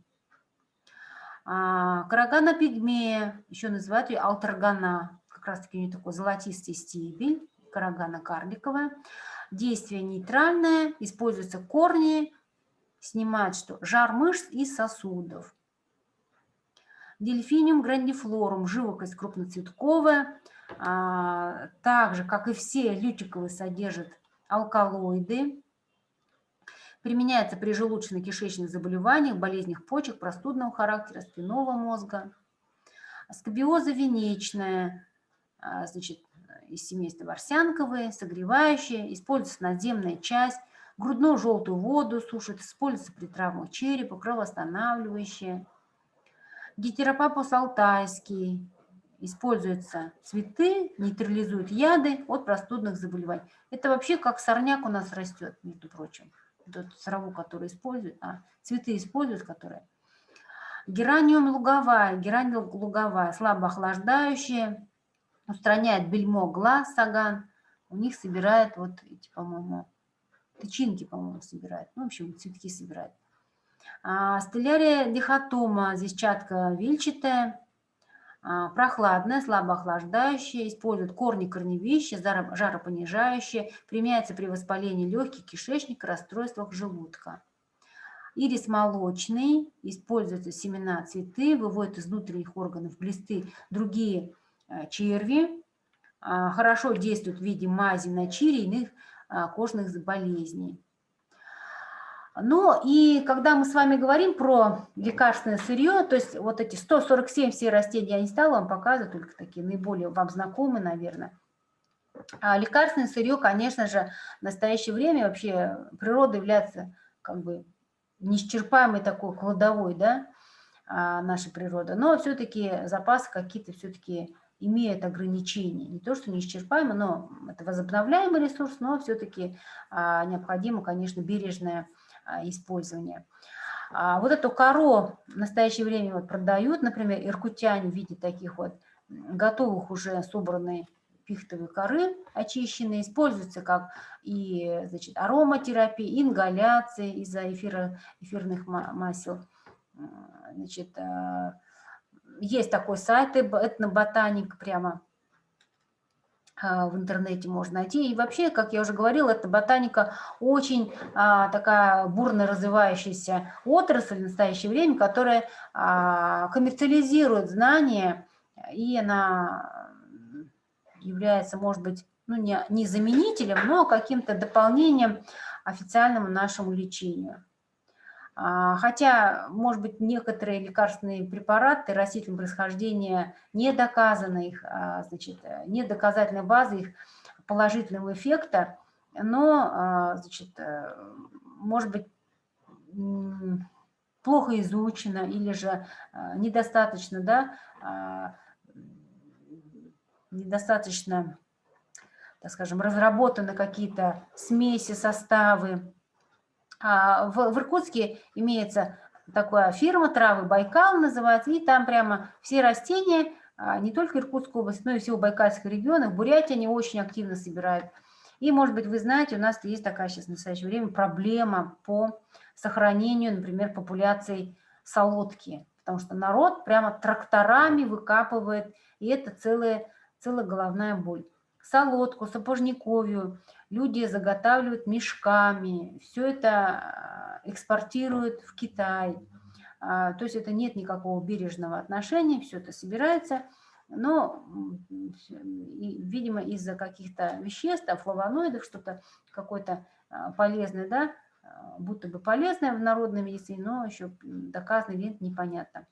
Карагана пигмея, еще называют ее алтаргана, как раз таки у нее такой золотистый стебель, карагана карликовая. Действие нейтральное, используются корни, снимает что? Жар мышц и сосудов. Дельфиниум грандифлорум, живопись крупноцветковая, так же, как и все лютиковые, содержит алкалоиды. Применяется при желудочно-кишечных заболеваниях, болезнях почек, простудного характера, спинного мозга. Скобиоза венечная, значит, из семейства ворсянковые, согревающая, используется надземная часть, грудную желтую воду сушит, используется при травмах черепа, кровоостанавливающая. Гетеропапус алтайский, используются цветы, нейтрализуют яды от простудных заболеваний. Это вообще как сорняк у нас растет, между прочим. Тот траву, которую используют, цветы используют, которые. Гераниум луговая, слабо охлаждающая, устраняет бельмо глаз, саган. У них собирают вот эти, по-моему, тычинки, по-моему, собирают. Ну, в общем, цветки собирают. Стеллярия дихотома, здесь чатка вильчатая, прохладная, слабо охлаждающая, используют корни корневища, жаропонижающие, применяется при воспалении легких, кишечника, расстройствах желудка. Ирис молочный, используются семена, цветы, выводят из внутренних органов глисты другие черви, хорошо действует в виде мази на чире и иных кожных болезней. Ну и когда мы с вами говорим про лекарственное сырье, то есть вот эти 147 все растения я не стала вам показывать, только такие наиболее вам знакомые, наверное. Лекарственное сырье, конечно же, в настоящее время вообще природа является как бы неисчерпаемой такой кладовой, да. наша природа, но все-таки запасы какие-то все-таки имеют ограничения. Не то, что неисчерпаемо, но это возобновляемый ресурс, но все-таки необходимо, конечно, бережное использование. Вот эту кору в настоящее время вот продают, например, иркутяне в виде таких вот готовых уже собранной пихтовой коры, очищенные, используются как и, значит, ароматерапия, ингаляции из-за эфирных масел. Значит, есть такой сайт «Этноботаник», прямо в интернете можно найти. И вообще, как я уже говорила, эта ботаника очень такая бурно развивающаяся отрасль в настоящее время, которая коммерциализирует знания, и она является, может быть, ну, не заменителем, но каким-то дополнением официальному нашему лечению. Хотя, может быть, некоторые лекарственные препараты растительного происхождения не доказаны, значит, нет доказательной базы их положительного эффекта, но, значит, может быть, плохо изучено или же недостаточно, да, недостаточно, так скажем, разработаны какие-то смеси, составы. В Иркутске имеется такая фирма «Травы Байкал» называется, и там прямо все растения, не только Иркутской области, но и всего Байкальского региона, в Бурятии они очень активно собирают. И, может быть, вы знаете, у нас есть такая сейчас в настоящее время проблема по сохранению, например, популяций солодки, потому что народ прямо тракторами выкапывает, и это целая головная боль. Солодку, сапожниковью люди заготавливают мешками, все это экспортируют в Китай. То есть это нет никакого бережного отношения, все это собирается, но, видимо, из-за каких-то веществ, флавоноидов, что-то какое-то полезное, да, будто бы полезное в народной медицине, но еще доказано или нет, непонятно.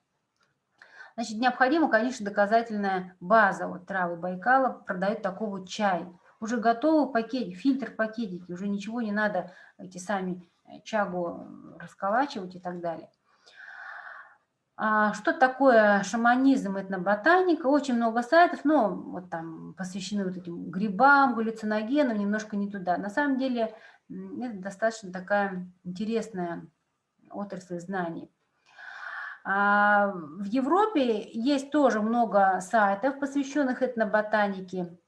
Значит, необходима, конечно, доказательная база. Вот травы Байкала продают такой вот чай. Уже готовый пакет, фильтр пакетики, уже ничего не надо эти сами чагу расколачивать и так далее. Что такое шаманизм, этноботаника? Очень много сайтов, но вот там посвящены вот этим грибам, галлюциногенам, немножко не туда. На самом деле это достаточно такая интересная отрасль знаний. В Европе есть тоже много сайтов, посвященных этноботанике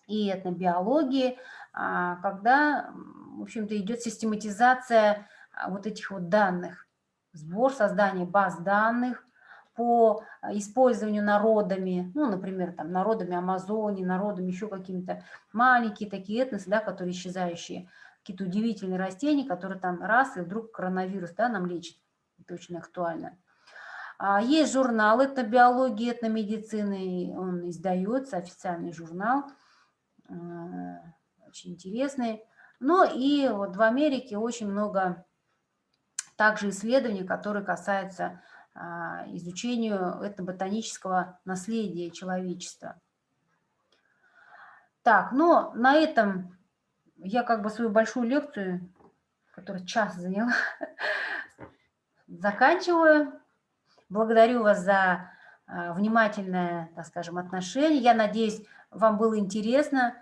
и этнобиологии, когда, в общем-то, идет систематизация вот этих вот данных, сбор, создание баз данных по использованию народами, ну, например, там, народами Амазонии, народами еще какими-то маленькие такие этносы, да, которые исчезающие, какие-то удивительные растения, которые там раз, и вдруг коронавирус, да, нам лечит. Это очень актуально. Есть журнал «Этнобиология, этномедицины», он издается, официальный журнал, очень интересный. Но и вот в Америке очень много также исследований, которые касаются изучению этноботанического наследия человечества. Так, ну на этом я как бы свою большую лекцию, которая час заняла, заканчиваю. Благодарю вас за внимательное, так скажем, отношение. Я надеюсь, вам было интересно